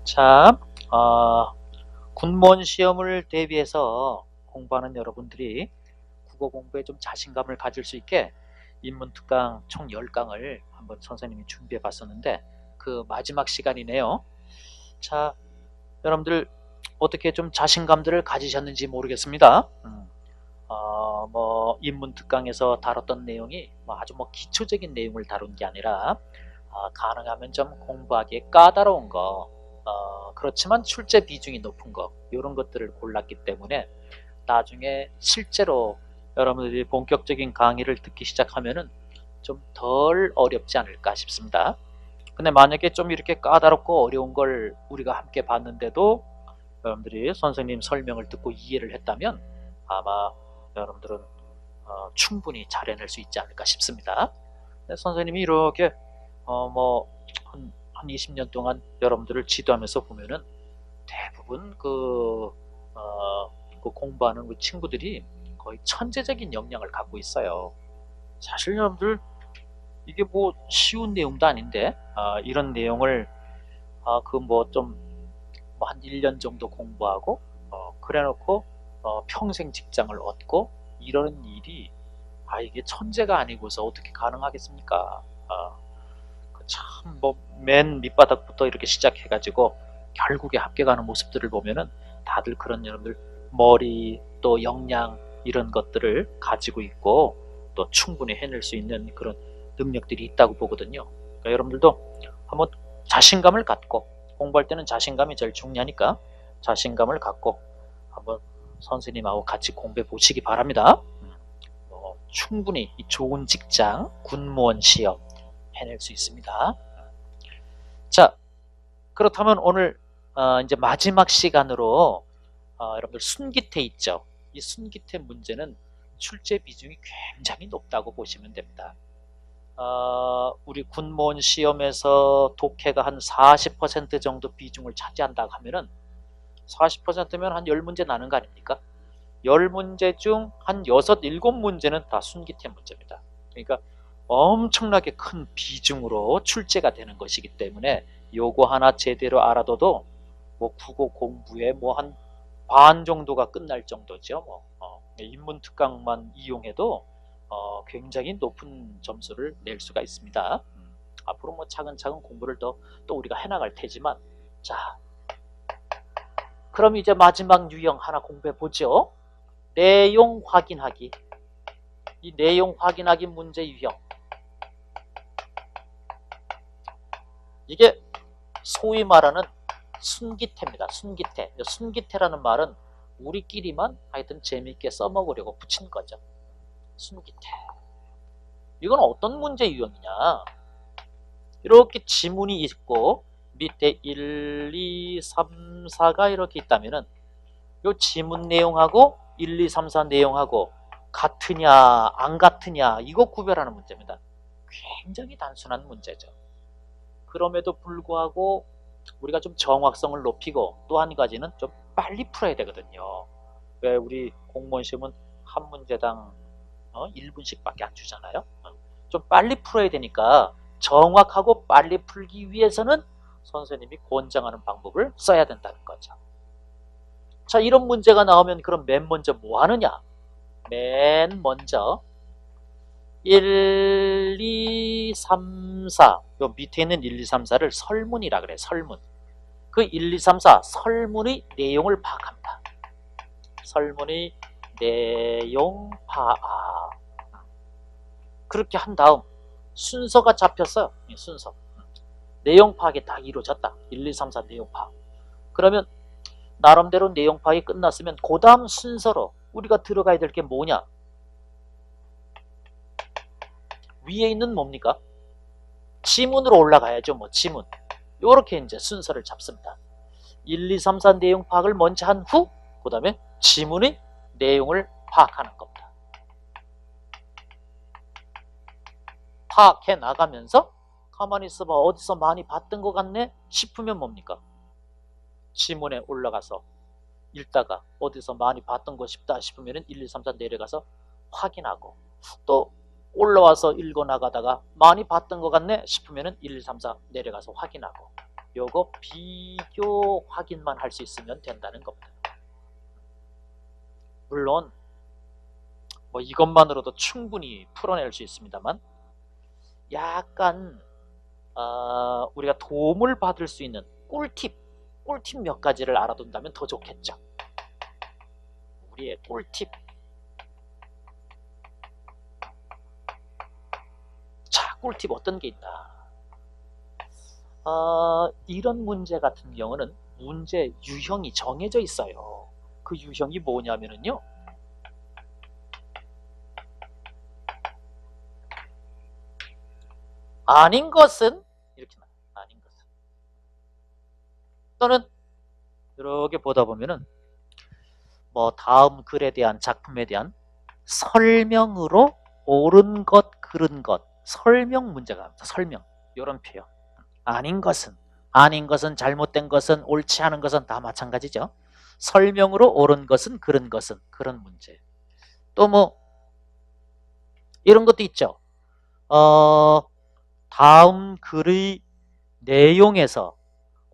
자, 군무원 시험을 대비해서 공부하는 여러분들이 국어 공부에 좀 자신감을 가질 수 있게 인문특강 총 10강을 한번 선생님이 준비해 봤었는데 그 마지막 시간이네요. 자, 여러분들 어떻게 좀 자신감들을 가지셨는지 모르겠습니다. 인문특강에서 다뤘던 내용이 아주 기초적인 내용을 다룬 게 아니라 가능하면 좀 공부하기에 까다로운 거, 그렇지만 출제 비중이 높은 거, 이런 것들을 골랐기 때문에 나중에 실제로 여러분들이 본격적인 강의를 듣기 시작하면은 좀 덜 어렵지 않을까 싶습니다. 근데 만약에 좀 이렇게 까다롭고 어려운 걸 우리가 함께 봤는데도 여러분들이 선생님 설명을 듣고 이해를 했다면 아마 여러분들은 충분히 잘 해낼 수 있지 않을까 싶습니다. 선생님이 이렇게 한 20년 동안 여러분들을 지도하면서 보면은 대부분 그 공부하는 그 친구들이 거의 천재적인 역량을 갖고 있어요. 사실 여러분들 이게 쉬운 내용도 아닌데 이런 내용을 한 1년 정도 공부하고 그래 놓고 평생 직장을 얻고 이러는 일이 이게 천재가 아니고서 어떻게 가능하겠습니까? 참 맨 밑바닥부터 이렇게 시작해가지고 결국에 합격하는 모습들을 보면은 다들 그런 여러분들 머리 또 역량 이런 것들을 가지고 있고 또 충분히 해낼 수 있는 그런 능력들이 있다고 보거든요. 그러니까 여러분들도 한번 자신감을 갖고 공부할 때는 자신감이 제일 중요하니까 자신감을 갖고 한번 선생님하고 같이 공부해 보시기 바랍니다. 충분히 이 좋은 직장 군무원 시험 해낼 수 있습니다. 자, 그렇다면 오늘 이제 마지막 시간으로 여러분들 순기태 있죠? 이 순기태 문제는 출제 비중이 굉장히 높다고 보시면 됩니다. 우리 군무원 시험에서 독해가 한 40% 정도 비중을 차지한다고 하면은 40%면 한 10문제 나는 거 아닙니까? 10문제 중 한 6, 7문제는 다 순기태 문제입니다. 그러니까 엄청나게 큰 비중으로 출제가 되는 것이기 때문에 요거 하나 제대로 알아둬도 국어 공부에 한 반 정도가 끝날 정도죠. 인문특강만 이용해도 굉장히 높은 점수를 낼 수가 있습니다. 앞으로 차근차근 공부를 또 우리가 해나갈 테지만, 자, 그럼 이제 마지막 유형 하나 공부해 보죠. 내용 확인하기. 이 내용 확인하기 문제 유형. 이게 소위 말하는 순기태입니다. 순기태. 순기태라는 말은 우리끼리만 하여튼 재미있게 써먹으려고 붙인 거죠. 순기태. 이건 어떤 문제 유형이냐? 이렇게 지문이 있고 밑에 1, 2, 3, 4가 이렇게 있다면은 이 지문 내용하고 1, 2, 3, 4 내용하고 같으냐 안 같으냐 이거 구별하는 문제입니다. 굉장히 단순한 문제죠. 그럼에도 불구하고 우리가 좀 정확성을 높이고 또 한 가지는 좀 빨리 풀어야 되거든요. 왜 우리 공무원 시험은 한 문제당 1분씩밖에 안 주잖아요. 좀 빨리 풀어야 되니까 정확하고 빨리 풀기 위해서는 선생님이 권장하는 방법을 써야 된다는 거죠. 자, 이런 문제가 나오면 그럼 맨 먼저 뭐 하느냐? 맨 먼저 1, 2, 3, 4 요 밑에 있는 1, 2, 3, 4를 설문이라 그래. 설문. 그 1, 2, 3, 4 설문의 내용을 파악합니다. 설문의 내용 파악. 그렇게 한 다음 순서가 잡혔어요. 순서. 내용 파악이 다 이루어졌다. 1, 2, 3, 4 내용 파악. 그러면 나름대로 내용 파악이 끝났으면 그 다음 순서로 우리가 들어가야 될 게 뭐냐? 위에 있는 뭡니까? 지문으로 올라가야죠. 지문. 요렇게 이제 순서를 잡습니다. 1, 2, 3, 4 내용 파악을 먼저 한 후, 그 다음에 지문의 내용을 파악하는 겁니다. 파악해 나가면서 가만히 있어봐. 어디서 많이 봤던 것 같네? 싶으면 뭡니까? 지문에 올라가서 읽다가 어디서 많이 봤던 것 싶다 싶으면 1, 2, 3, 4 내려가서 확인하고 또 올라와서 읽어 나가다가 많이 봤던 것 같네 싶으면 1, 2, 3, 4 내려가서 확인하고 요거 비교 확인만 할 수 있으면 된다는 겁니다. 물론 뭐 이것만으로도 충분히 풀어낼 수 있습니다만 약간 우리가 도움을 받을 수 있는 꿀팁 몇 가지를 알아둔다면 더 좋겠죠. 우리의 꿀팁. 자, 꿀팁 어떤 게 있나. 이런 문제 같은 경우는 문제 유형이 정해져 있어요. 그 유형이 뭐냐면요, 아닌 것은 이렇게 나와요. 아닌 것은. 또는 이렇게 보다 보면은 뭐 다음 글에 대한 작품에 대한 설명으로 옳은 것, 그른 것, 설명 문제가 나옵니다. 설명. 이런 표현. 아닌 것은, 잘못된 것은, 옳지 않은 것은 다 마찬가지죠. 설명으로 옳은 것은, 그른 것은, 그런 문제. 또 뭐 이런 것도 있죠. 다음 글의 내용에서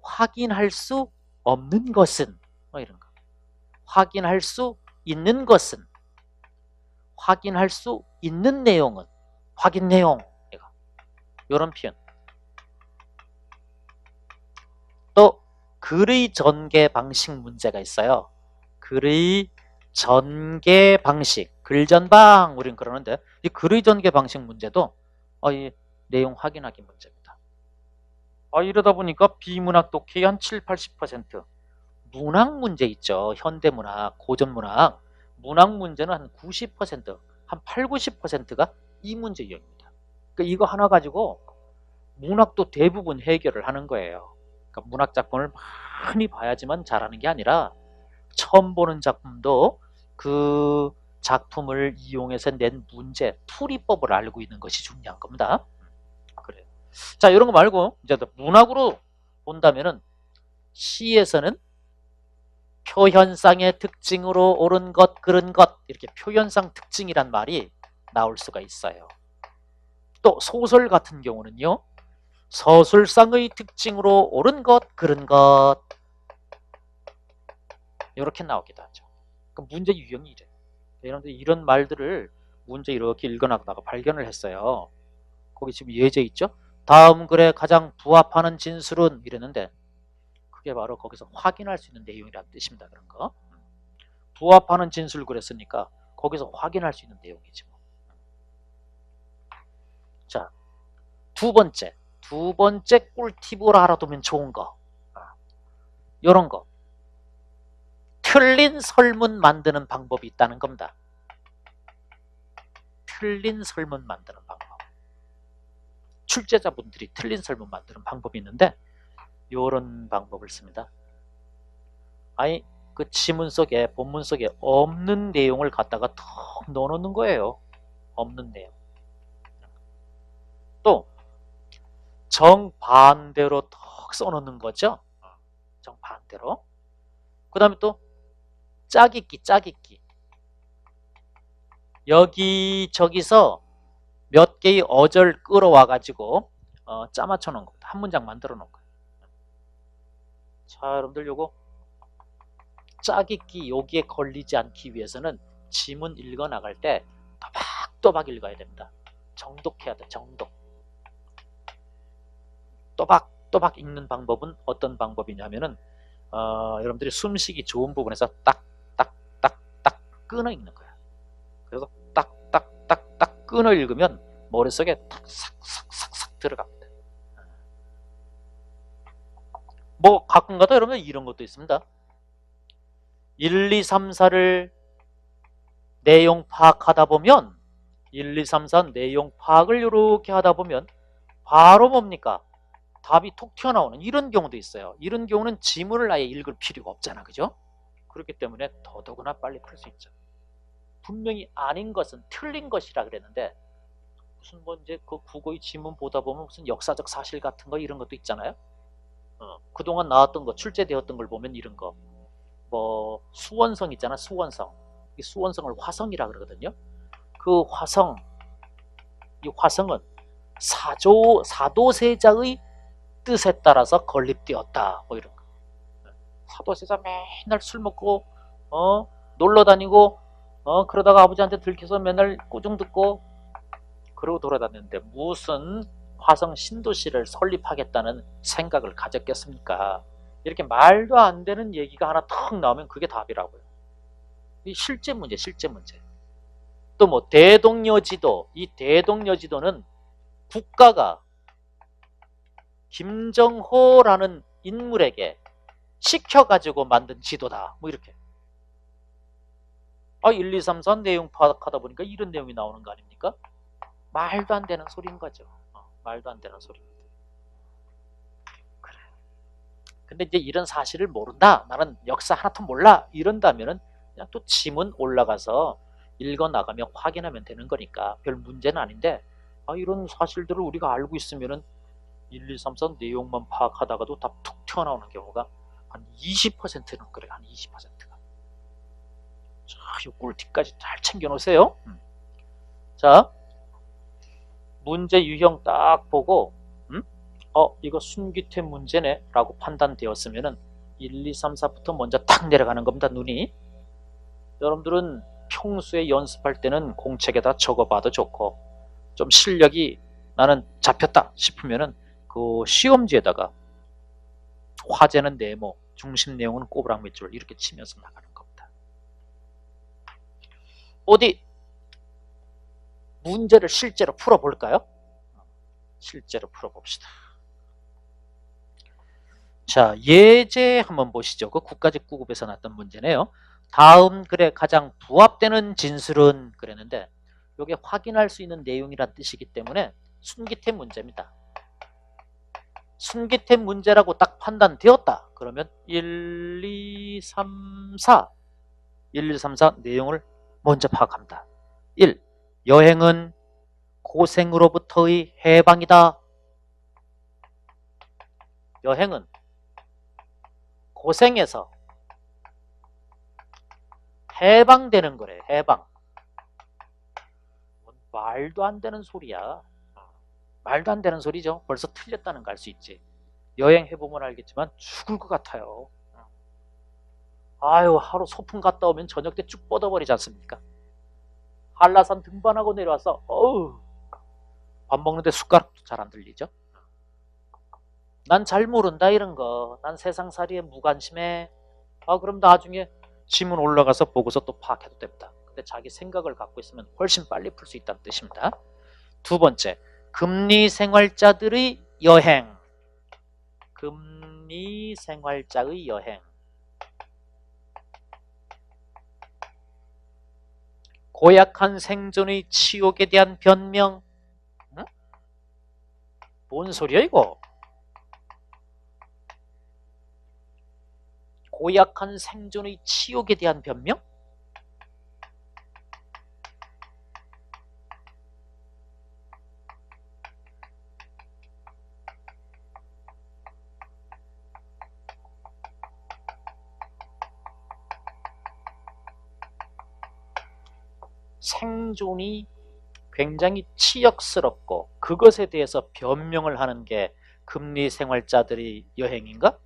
확인할 수 없는 것은, 뭐 이런 거. 확인할 수 있는 것은, 확인할 수 있는 내용은, 확인 내용, 이런 표현. 또 글의 전개 방식 문제가 있어요. 글의 전개 방식, 글전방 우린 그러는데 이 글의 전개 방식 문제도 이 내용 확인하기 문제입니다. 이러다 보니까 비문학 독해의 한 7, 80%, 문학 문제 있죠. 현대문학, 고전문학, 문학 문제는 한 90%, 한 8, 90%가 이 문제 유형입니다. 그러니까 이거 하나 가지고 문학도 대부분 해결을 하는 거예요. 그러니까 문학 작품을 많이 봐야지만 잘하는 게 아니라 처음 보는 작품도 그 작품을 이용해서 낸 문제, 풀이법을 알고 있는 것이 중요한 겁니다. 그래요. 자, 이런 거 말고 이제 문학으로 본다면은 시에서는 표현상의 특징으로 옳은 것, 그른 것, 이렇게 표현상 특징이란 말이 나올 수가 있어요. 또 소설 같은 경우는요, 서술상의 특징으로 옳은 것, 그른 것, 이렇게 나오기도 하죠. 그 문제 유형이 이래요. 여러분들 이런 말들을 문제 이렇게 읽어나가다가 발견을 했어요. 거기 지금 예제 있죠? 다음 글에 가장 부합하는 진술은 이랬는데 그게 바로 거기서 확인할 수 있는 내용이라는 뜻입니다. 그런 거. 부합하는 진술 그랬으니까 거기서 확인할 수 있는 내용이지 뭐. 자, 두 번째 꿀팁으로 알아두면 좋은 거. 이런 거. 틀린 설문 만드는 방법이 있다는 겁니다. 틀린 설문 만드는 방법. 출제자분들이 틀린 설문 만드는 방법이 있는데 이런 방법을 씁니다. 아니 그 지문 속에, 본문 속에 없는 내용을 갖다가 턱 넣어놓는 거예요. 없는 내용. 또 정반대로 턱 써놓는 거죠. 정반대로. 그 다음에 또 짜깁기. 여기저기서 몇 개의 어절 끌어와 가지고 짜맞춰 놓은 겁니다. 한 문장 만들어 놓은 거예요. 자, 여러분들 요거 짜깁기 여기에 걸리지 않기 위해서는 지문 읽어 나갈 때 또박또박 읽어야 됩니다. 정독해야 돼. 정독. 또박또박 읽는 방법은 어떤 방법이냐면은 여러분들이 숨쉬기 좋은 부분에서 딱 끊어 읽는 거야. 그래서 딱 끊어 읽으면 머릿속에 탁 삭삭삭삭 들어갑니다. 뭐 가끔가다 여러분 이런 것도 있습니다. 1, 2, 3, 4를 내용 파악하다 보면 1, 2, 3, 4 내용 파악을 이렇게 하다 보면 바로 뭡니까? 답이 톡 튀어나오는 이런 경우도 있어요. 이런 경우는 지문을 아예 읽을 필요가 없잖아. 그죠? 그렇기 때문에 더더구나 빨리 풀 수 있죠. 분명히 아닌 것은 틀린 것이라 그랬는데 무슨 뭐 이제 그 국어의 지문 보다 보면 무슨 역사적 사실 같은 거 이런 것도 있잖아요. 그동안 나왔던 거, 출제되었던 걸 보면 이런 거. 뭐 수원성 있잖아. 수원성. 이 수원성을 화성이라 그러거든요. 그 화성, 이 화성은 사도세자의 뜻에 따라서 건립되었다. 뭐 이런 거. 사도세자 맨날 술 먹고 놀러 다니고 그러다가 아버지한테 들켜서 맨날 꾸중 듣고 그러고 돌아다녔는데 무슨 화성 신도시를 설립하겠다는 생각을 가졌겠습니까? 이렇게 말도 안 되는 얘기가 하나 턱 나오면 그게 답이라고요. 이 실제 문제, 실제 문제. 또 뭐 대동여지도, 이 대동여지도는 국가가 김정호라는 인물에게 시켜가지고 만든 지도다. 뭐 이렇게. 1, 2, 3, 4 내용 파악하다 보니까 이런 내용이 나오는 거 아닙니까? 말도 안 되는 소리인 거죠. 말도 안 되는 소리입니다. 그래. 근데 이제 이런 사실을 모른다. 나는 역사 하나도 몰라. 이런다면은 그냥 또 지문 올라가서 읽어 나가며 확인하면 되는 거니까 별 문제는 아닌데 이런 사실들을 우리가 알고 있으면은 1, 2, 3, 4 내용만 파악하다가도 다 툭 튀어나오는 경우가 한 20%는 그래요. 한 20%가. 자, 이 꿀팁까지 잘 챙겨 놓으세요. 자, 문제 유형 딱 보고 이거 순기태 문제네 라고 판단되었으면은 1, 2, 3, 4부터 먼저 탁 내려가는 겁니다. 눈이. 여러분들은 평소에 연습할 때는 공책에다 적어봐도 좋고 좀 실력이 나는 잡혔다 싶으면은 그 시험지에다가 화제는 네모, 중심 내용은 꼬부랑 밑줄 이렇게 치면서 나가는 겁니다. 어디 문제를 실제로 풀어볼까요? 실제로 풀어봅시다. 자, 예제 한번 보시죠. 그 국가직구급에서 났던 문제네요. 다음 글에 가장 부합되는 진술은 그랬는데 이게 확인할 수 있는 내용이란 뜻이기 때문에 순기태 문제입니다. 순기태 문제라고 딱 판단되었다. 그러면 1, 2, 3, 4 1, 2, 3, 4 내용을 먼저 파악합니다. 1. 여행은 고생으로부터의 해방이다. 여행은 고생에서 해방되는 거래. 해방. 말도 안 되는 소리야. 말도 안 되는 소리죠. 벌써 틀렸다는 거 알 수 있지. 여행해보면 알겠지만 죽을 것 같아요. 아유, 하루 소풍 갔다 오면 저녁 때 쭉 뻗어버리지 않습니까? 한라산 등반하고 내려와서 밥 먹는데 숟가락도 잘 안 들리죠? 난 잘 모른다 이런 거. 난 세상살이에 무관심해. 그럼 나중에 지문 올라가서 보고서 또 파악해도 됩니다. 근데 자기 생각을 갖고 있으면 훨씬 빨리 풀 수 있다는 뜻입니다. 두 번째, 금리생활자들의 여행. 금리생활자의 여행. 고약한 생존의 치욕에 대한 변명. 응? 뭔 소리야 이거? 고약한 생존의 치욕에 대한 변명? 생존이 굉장히 치욕스럽고 그것에 대해서 변명을 하는 게 금리생활자들의 여행인가?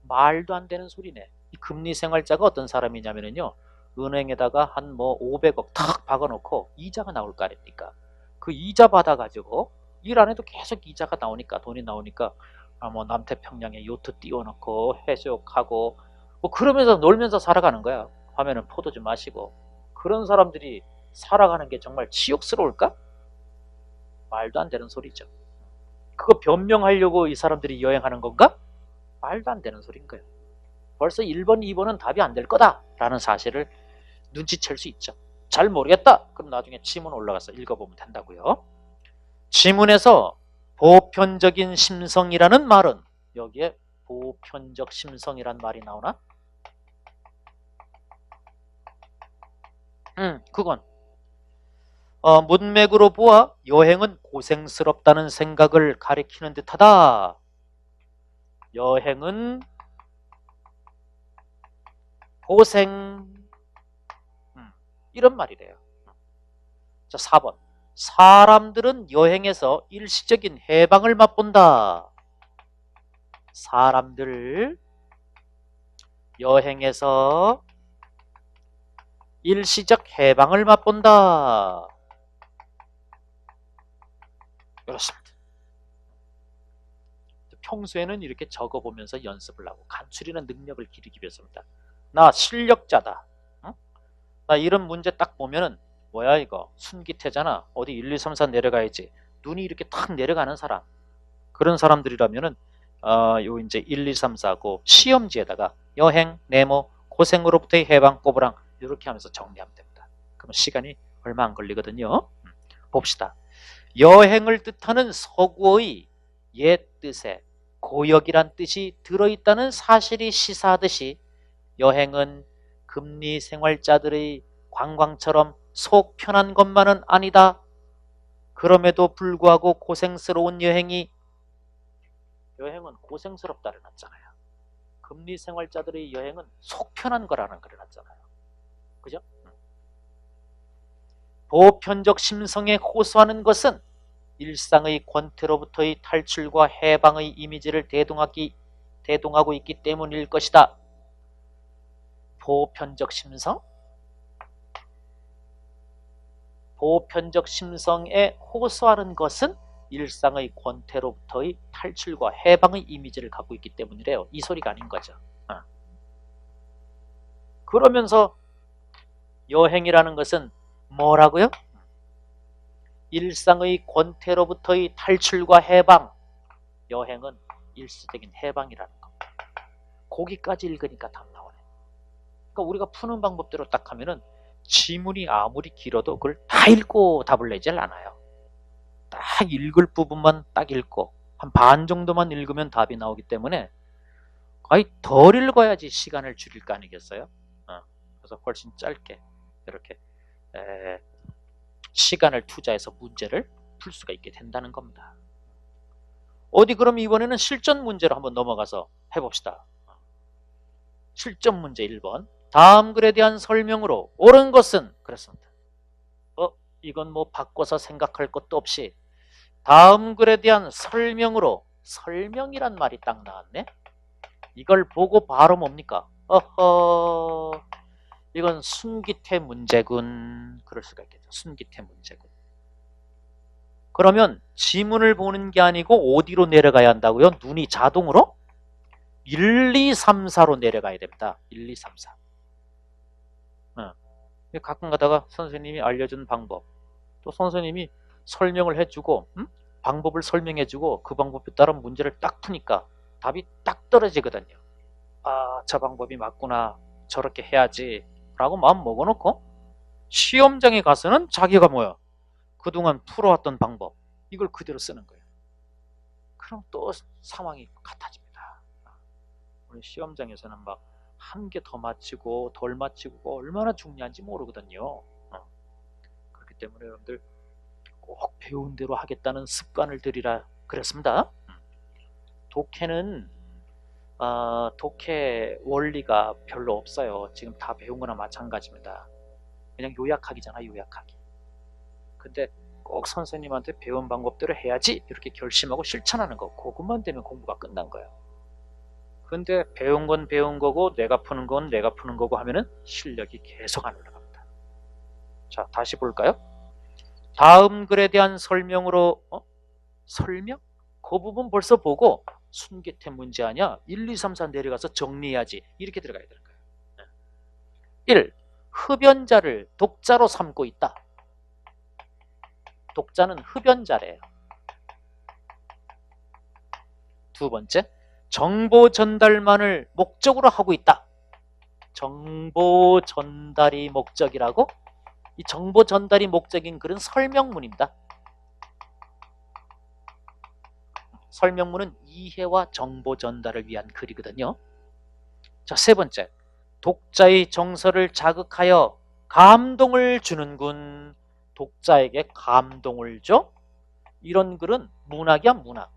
말도 안 되는 소리네. 이 금리생활자가 어떤 사람이냐면요, 은행에다가 한 500억 탁 박아놓고 이자가 나올 거 아닙니까? 그 이자 받아가지고 일 안 해도 계속 이자가 나오니까, 돈이 나오니까 남태평양에 요트 띄워놓고 해수욕하고 그러면서 놀면서 살아가는 거야. 밤에는 포도 좀 마시고. 그런 사람들이 살아가는 게 정말 치욕스러울까? 말도 안 되는 소리죠. 그거 변명하려고 이 사람들이 여행하는 건가? 말도 안 되는 소리인 거예요. 벌써 1번, 2번은 답이 안 될 거다라는 사실을 눈치챌 수 있죠. 잘 모르겠다. 그럼 나중에 지문 올라가서 읽어보면 된다고요. 지문에서 보편적인 심성이라는 말은, 여기에 보편적 심성이란 말이 나오나? 그건 문맥으로 보아 여행은 고생스럽다는 생각을 가리키는 듯하다. 여행은 고생, 이런 말이래요. 자, 4번. 사람들은 여행에서 일시적인 해방을 맛본다. 사람들 여행에서 일시적 해방을 맛본다. 그렇습니다. 평소에는 이렇게 적어보면서 연습을 하고 간추리는 능력을 기르기 위해서입니다. 나 실력자다. 응? 나 이런 문제 딱 보면은 뭐야 이거 순기태잖아. 어디 1, 2, 3, 4 내려가야지. 눈이 이렇게 탁 내려가는 사람. 그런 사람들이라면은 요 이제 1, 2, 3, 4고 시험지에다가 여행, 네모, 고생으로부터의 해방, 꼬부랑 이렇게 하면서 정리하면 됩니다. 그러면 시간이 얼마 안 걸리거든요. 봅시다. 여행을 뜻하는 서구어의 옛 뜻에 고역이란 뜻이 들어있다는 사실이 시사하듯이 여행은 금리 생활자들의 관광처럼 속 편한 것만은 아니다. 그럼에도 불구하고 고생스러운 여행은 고생스럽다를 놨잖아요. 금리 생활자들의 여행은 속 편한 거라는 걸 놨잖아요. 그죠? 보편적 심성에 호소하는 것은 일상의 권태로부터의 탈출과 해방의 이미지를 대동하고 있기 때문일 것이다. 보편적 심성? 보편적 심성에 호소하는 것은 일상의 권태로부터의 탈출과 해방의 이미지를 갖고 있기 때문이래요. 이 소리가 아닌 거죠. 그러면서 여행이라는 것은 뭐라고요? 일상의 권태로부터의 탈출과 해방. 여행은 일시적인 해방이라는 겁니다. 거기까지 읽으니까 답 나오네. 그러니까 우리가 푸는 방법대로 딱 하면은 지문이 아무리 길어도 그걸 다 읽고 답을 내질 않아요. 딱 읽을 부분만 딱 읽고 한 반 정도만 읽으면 답이 나오기 때문에 거의 덜 읽어야지 시간을 줄일 거 아니겠어요? 그래서 훨씬 짧게 이렇게 시간을 투자해서 문제를 풀 수가 있게 된다는 겁니다. 어디 그럼 이번에는 실전 문제로 한번 넘어가서 해봅시다. 실전 문제 1번. 다음 글에 대한 설명으로 옳은 것은 그렇습니다. 이건 뭐 바꿔서 생각할 것도 없이 다음 글에 대한 설명으로 설명이란 말이 딱 나왔네. 이걸 보고 바로 뭡니까? 이건 순기태 문제군. 그럴 수가 있겠죠. 순기태 문제군. 그러면 지문을 보는 게 아니고 어디로 내려가야 한다고요? 눈이 자동으로 1, 2, 3, 4로 내려가야 됩니다. 1, 2, 3, 4. 가끔 가다가 선생님이 알려준 방법, 또 선생님이 설명을 해주고 방법을 설명해주고 그 방법에 따라 문제를 딱 푸니까 답이 딱 떨어지거든요. 저 방법이 맞구나, 저렇게 해야지 라고 마음 먹어놓고 시험장에 가서는 자기가 뭐야, 그동안 풀어왔던 방법 이걸 그대로 쓰는 거예요. 그럼 또 상황이 같아집니다. 우리 시험장에서는 막 한 개 더 맞히고 덜 맞히고 얼마나 중요한지 모르거든요. 그렇기 때문에 여러분들 꼭 배운 대로 하겠다는 습관을 들이라 그랬습니다. 독해는 독해 원리가 별로 없어요. 지금 다 배운 거나 마찬가지입니다. 그냥 요약하기잖아, 요약하기. 근데 꼭 선생님한테 배운 방법대로 해야지 이렇게 결심하고 실천하는 거, 그것만 되면 공부가 끝난 거예요. 근데 배운 건 배운 거고 내가 푸는 건 내가 푸는 거고 하면은 실력이 계속 안 올라갑니다. 자, 다시 볼까요? 다음 글에 대한 설명으로 설명? 그 부분 벌써 보고 순기태 문제 아니야? 1, 2, 3, 4 내려가서 정리해야지 이렇게 들어가야 되는 거예요. 1. 흡연자를 독자로 삼고 있다. 독자는 흡연자래요. 두 번째, 정보 전달만을 목적으로 하고 있다. 정보 전달이 목적이라고? 이 정보 전달이 목적인 글은 설명문입니다. 설명문은 이해와 정보 전달을 위한 글이거든요. 자, 세 번째, 독자의 정서를 자극하여 감동을 주는군. 독자에게 감동을 줘? 이런 글은 문학이야, 문학.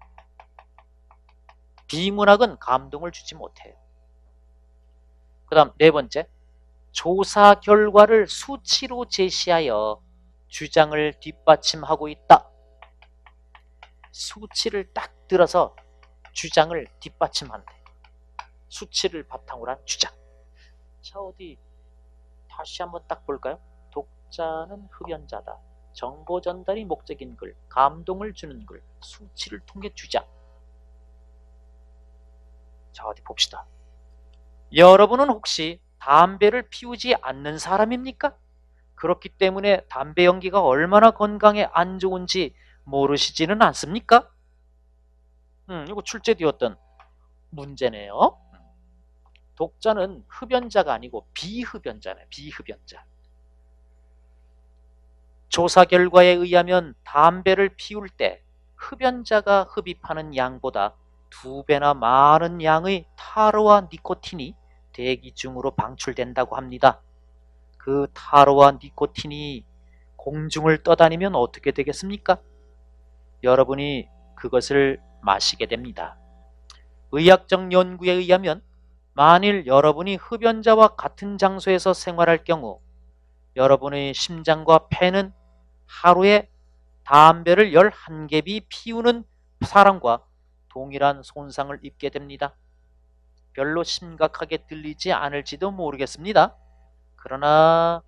비문학은 감동을 주지 못해요. 그 다음 네 번째, 조사 결과를 수치로 제시하여 주장을 뒷받침하고 있다. 수치를 딱 들어서 주장을 뒷받침한대. 수치를 바탕으로 한 주장. 자, 어디 다시 한번 딱 볼까요? 독자는 흡연자다. 정보 전달이 목적인 글, 감동을 주는 글, 수치를 통해 주장. 자, 어디 봅시다. 여러분은 혹시 담배를 피우지 않는 사람입니까? 그렇기 때문에 담배 연기가 얼마나 건강에 안 좋은지 모르시지는 않습니까? 이거 출제되었던 문제네요. 독자는 흡연자가 아니고 비흡연자네. 비흡연자. 조사 결과에 의하면 담배를 피울 때 흡연자가 흡입하는 양보다 2배나 많은 양의 타르와 니코틴이 대기 중으로 방출된다고 합니다. 그 타르와 니코틴이 공중을 떠다니면 어떻게 되겠습니까? 여러분이 그것을 마시게 됩니다. 의학적 연구에 의하면 만일 여러분이 흡연자와 같은 장소에서 생활할 경우 여러분의 심장과 폐는 하루에 담배를 11개비 피우는 사람과 동일한 손상을 입게 됩니다. 별로 심각하게 들리지 않을지도 모르겠습니다. 그러나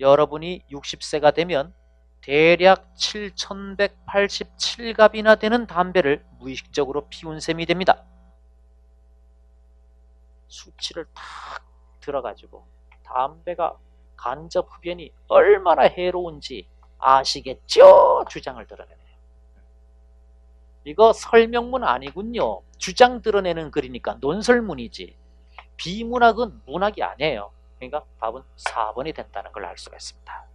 여러분이 60세가 되면 대략 7187갑이나 되는 담배를 무의식적으로 피운 셈이 됩니다. 수치를 탁 들어가지고 담배가 간접 흡연이 얼마나 해로운지 아시겠죠? 주장을 드러내네요. 이거 설명문 아니군요. 주장 드러내는 글이니까 논설문이지. 비문학은 문학이 아니에요. 그러니까 답은 4번이 된다는 걸 알 수가 있습니다.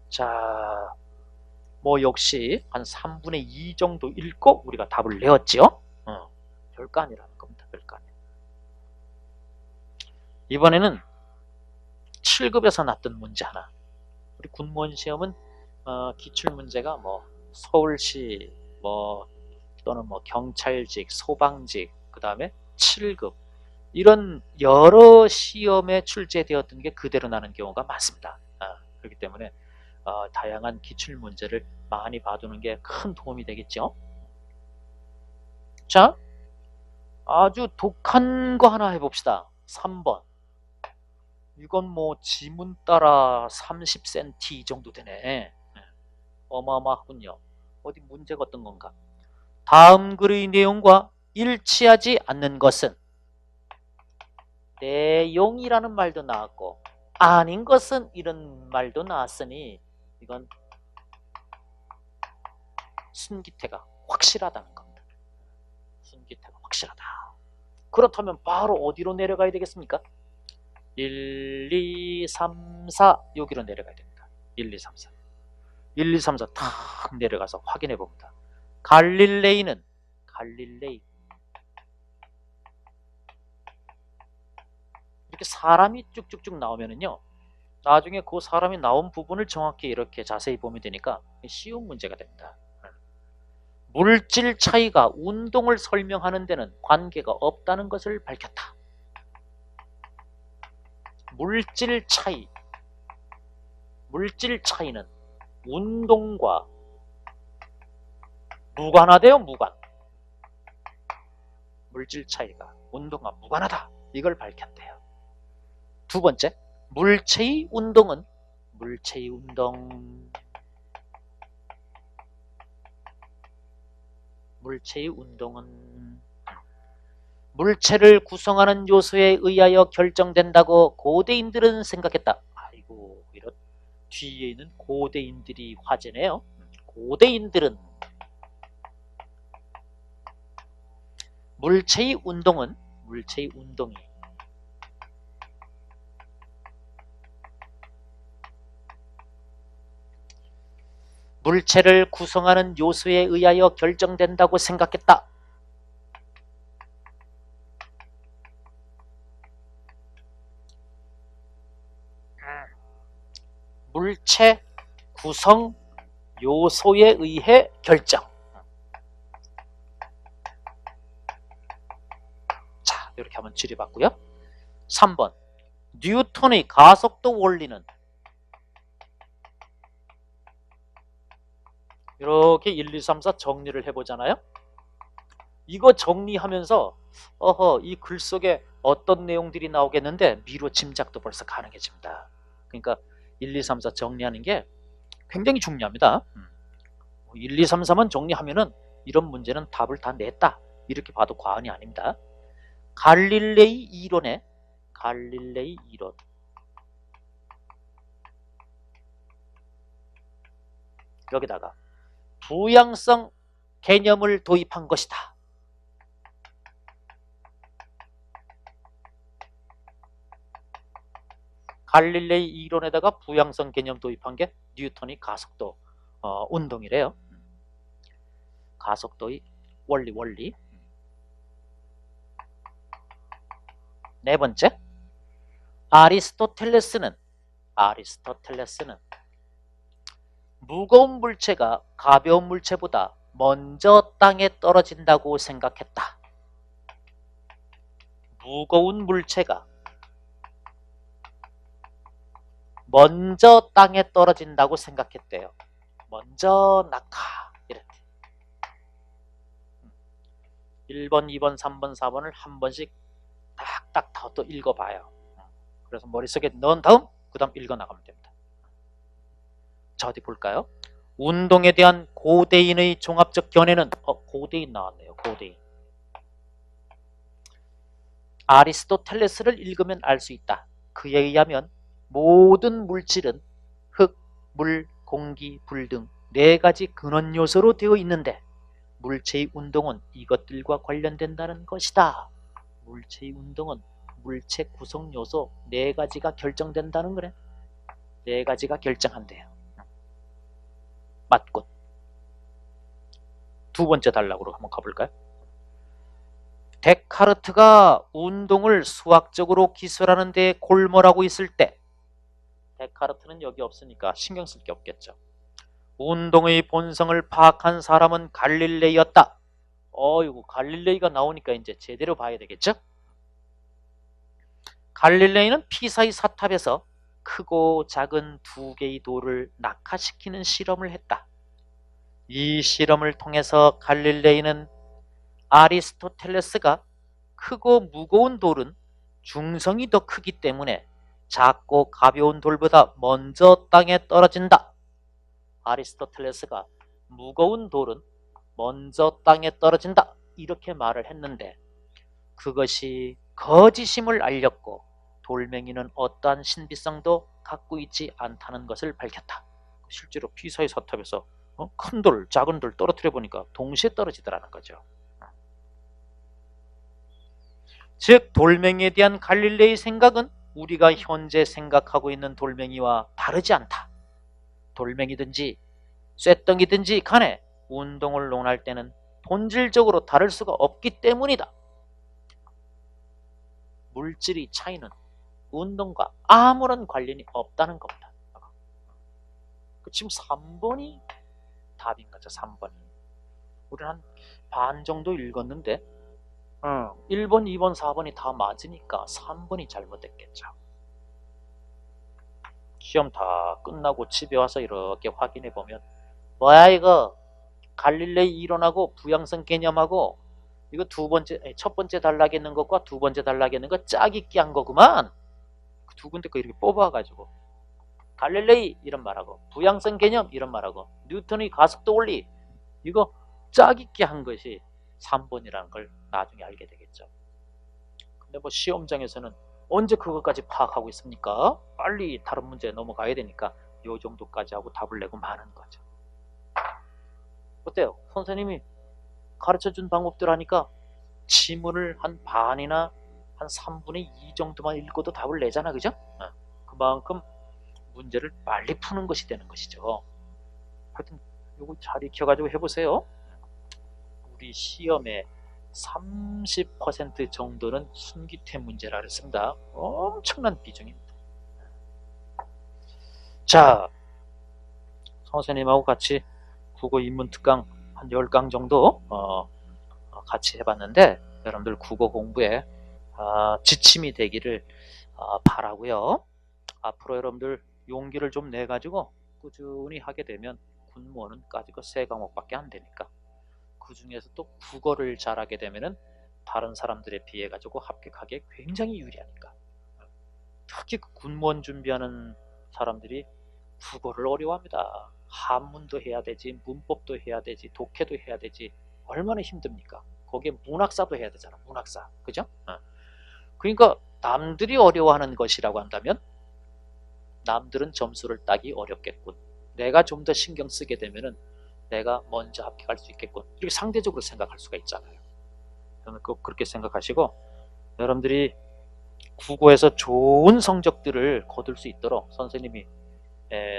자, 뭐 역시 한 3분의 2 정도 읽고 우리가 답을 내었죠. 별거 아니라는 겁니다. 별거 아니에요. 이번에는 7급에서 났던 문제 하나. 우리 군무원 시험은 기출문제가 뭐 서울시 뭐 또는 뭐 경찰직, 소방직, 그 다음에 7급 이런 여러 시험에 출제되었던 게 그대로 나는 경우가 많습니다. 그렇기 때문에 다양한 기출문제를 많이 봐두는 게 큰 도움이 되겠죠. 자, 아주 독한 거 하나 해봅시다. 3번. 이건 뭐 지문 따라 30cm 정도 되네. 어마어마하군요. 어디 문제가 어떤 건가? 다음 글의 내용과 일치하지 않는 것은 내용이라는 말도 나왔고 아닌 것은 이런 말도 나왔으니 이건 순기태가 확실하다는 겁니다. 순기태가 확실하다. 그렇다면 바로 어디로 내려가야 되겠습니까? 1, 2, 3, 4 여기로 내려가야 됩니다. 1, 2, 3, 4 1, 2, 3, 4 탁 내려가서 확인해 봅니다. 갈릴레이는 갈릴레이 이렇게 사람이 쭉쭉쭉 나오면은요 나중에 그 사람이 나온 부분을 정확히 이렇게 자세히 보면 되니까 쉬운 문제가 됩니다. 물질 차이가 운동을 설명하는 데는 관계가 없다는 것을 밝혔다. 물질 차이는 운동과 무관하대요. 무관. 물질 차이가 운동과 무관하다. 이걸 밝혔대요. 두 번째, 물체의 운동은 물체를 구성하는 요소에 의하여 결정된다고 고대인들은 생각했다. 아이고, 이런 뒤에 있는 고대인들이 화제네요. 고대인들은 물체의 운동이 물체를 구성하는 요소에 의하여 결정된다고 생각했다. 물체 구성 요소에 의해 결정. 자, 이렇게 한번 질의봤고요. 3번. 뉴턴의 가속도 원리는 이렇게 1, 2, 3, 4 정리를 해보잖아요. 이거 정리하면서 이 글 속에 어떤 내용들이 나오겠는데 미로 짐작도 벌써 가능해집니다. 그러니까 1, 2, 3, 4 정리하는 게 굉장히 중요합니다. 1, 2, 3, 4만 정리하면은 이런 문제는 답을 다 냈다, 이렇게 봐도 과언이 아닙니다. 갈릴레이 이론 여기다가 부양성 개념을 도입한 것이다. 갈릴레이 이론에다가 부양성 개념 도입한 게 뉴턴이 가속도 운동이래요. 가속도의 원리. 네 번째, 아리스토텔레스는 무거운 물체가 가벼운 물체보다 먼저 땅에 떨어진다고 생각했다. 무거운 물체가 먼저 땅에 떨어진다고 생각했대요. 먼저 낙하. 이랬대. 1번, 2번, 3번, 4번을 한 번씩 딱딱 또 읽어봐요. 그래서 머릿속에 넣은 다음 그 다음 읽어나가면 됩니다. 자, 어디 볼까요? 운동에 대한 고대인의 종합적 견해는 고대인 나왔네요. 고대인. 아리스토텔레스를 읽으면 알 수 있다. 그에 의하면 모든 물질은 흙, 물, 공기, 불 등 4가지 근원 요소로 되어 있는데 물체의 운동은 이것들과 관련된다는 것이다. 물체의 운동은 물체 구성 요소 4가지가 결정된다는 거래. 4가지가 결정한대요. 맞군. 두 번째 단락으로 한번 가볼까요? 데카르트가 운동을 수학적으로 기술하는 데 골몰하고 있을 때, 데카르트는 여기 없으니까 신경 쓸 게 없겠죠. 운동의 본성을 파악한 사람은 갈릴레이였다. 이거 갈릴레이가 나오니까 이제 제대로 봐야 되겠죠? 갈릴레이는 피사의 사탑에서 크고 작은 2개의 돌을 낙하시키는 실험을 했다. 이 실험을 통해서 갈릴레이는 아리스토텔레스가 크고 무거운 돌은 중성이 더 크기 때문에 작고 가벼운 돌보다 먼저 땅에 떨어진다. 아리스토텔레스가 무거운 돌은 먼저 땅에 떨어진다, 이렇게 말을 했는데 그것이 거짓임을 알렸고 돌멩이는 어떠한 신비성도 갖고 있지 않다는 것을 밝혔다. 실제로 피사의 사탑에서 큰 돌, 작은 돌 떨어뜨려 보니까 동시에 떨어지더라는 거죠. 즉 돌멩이에 대한 갈릴레이의 생각은 우리가 현재 생각하고 있는 돌멩이와 다르지 않다. 돌멩이든지 쇳덩이든지 간에 운동을 논할 때는 본질적으로 다를 수가 없기 때문이다. 물질의 차이는 운동과 아무런 관련이 없다는 겁니다. 지금 3번이 답인 거죠. 3번이. 우리는 한 반 정도 읽었는데 1번, 2번, 4번이 다 맞으니까 3번이 잘못됐겠죠. 시험 다 끝나고 집에 와서 이렇게 확인해 보면 뭐야 이거 갈릴레이 이론하고 부양성 개념하고 이거 첫 번째 단락에 있는 것과 두 번째 단락에 있는 거 짜깁기 한 거구만. 두 군데 거 이렇게 뽑아가지고 갈릴레이 이런 말하고 부양성 개념 이런 말하고 뉴턴의 가속도 원리 이거 짜깁기 한 것이 3번이라는 걸 나중에 알게 되겠죠. 근데 뭐 시험장에서는 언제 그것까지 파악하고 있습니까? 빨리 다른 문제 넘어가야 되니까 요 정도까지 하고 답을 내고 마는 거죠. 어때요? 선생님이 가르쳐준 방법들 하니까 지문을 한 반이나 한 3분의 2 정도만 읽고도 답을 내잖아, 그죠? 그만큼 문제를 빨리 푸는 것이 되는 것이죠. 하여튼 요거 잘 익혀가지고 해보세요. 우리 시험의 30% 정도는 순기태 문제라 그랬습니다. 엄청난 비중입니다. 자, 선생님하고 같이 국어 인문 특강 한 10강 정도 같이 해봤는데 여러분들 국어 공부에 지침이 되기를 바라고요. 앞으로 여러분들 용기를 좀 내가지고 꾸준히 하게 되면 군무원은 까짓 거 3과목밖에 안 되니까 그 중에서 또 국어를 잘하게 되면은 다른 사람들에 비해 가지고 합격하기에 굉장히 유리하니까. 특히 그 군무원 준비하는 사람들이 국어를 어려워합니다. 한문도 해야 되지, 문법도 해야 되지, 독해도 해야 되지. 얼마나 힘듭니까? 거기에 문학사도 해야 되잖아, 문학사. 그죠? 그러니까 남들이 어려워하는 것이라고 한다면 남들은 점수를 따기 어렵겠군. 내가 좀 더 신경 쓰게 되면은 내가 먼저 합격할 수 있겠군. 이렇게 상대적으로 생각할 수가 있잖아요. 저는 꼭 그렇게 생각하시고 여러분들이 국어에서 좋은 성적들을 거둘 수 있도록 선생님이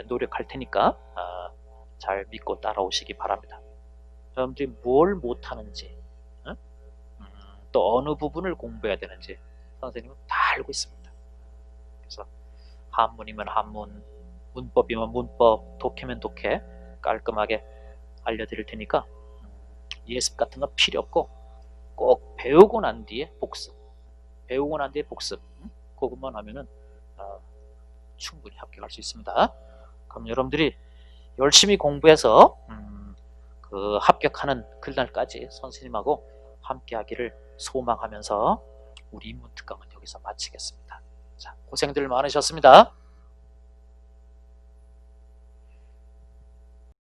노력할 테니까 잘 믿고 따라오시기 바랍니다. 여러분들이 뭘 못하는지 또 어느 부분을 공부해야 되는지 선생님은 다 알고 있습니다. 그래서 한문이면 한문, 문법이면 문법, 독해면 독해 깔끔하게 알려드릴 테니까 예습 같은 거 필요 없고 꼭 배우고 난 뒤에 복습, 배우고 난 뒤에 복습 그것만 하면은 충분히 합격할 수 있습니다. 그럼 여러분들이 열심히 공부해서 그 합격하는 그날까지 선생님하고 함께 하기를 소망하면서 우리 인문특강은 여기서 마치겠습니다. 자, 고생들 많으셨습니다.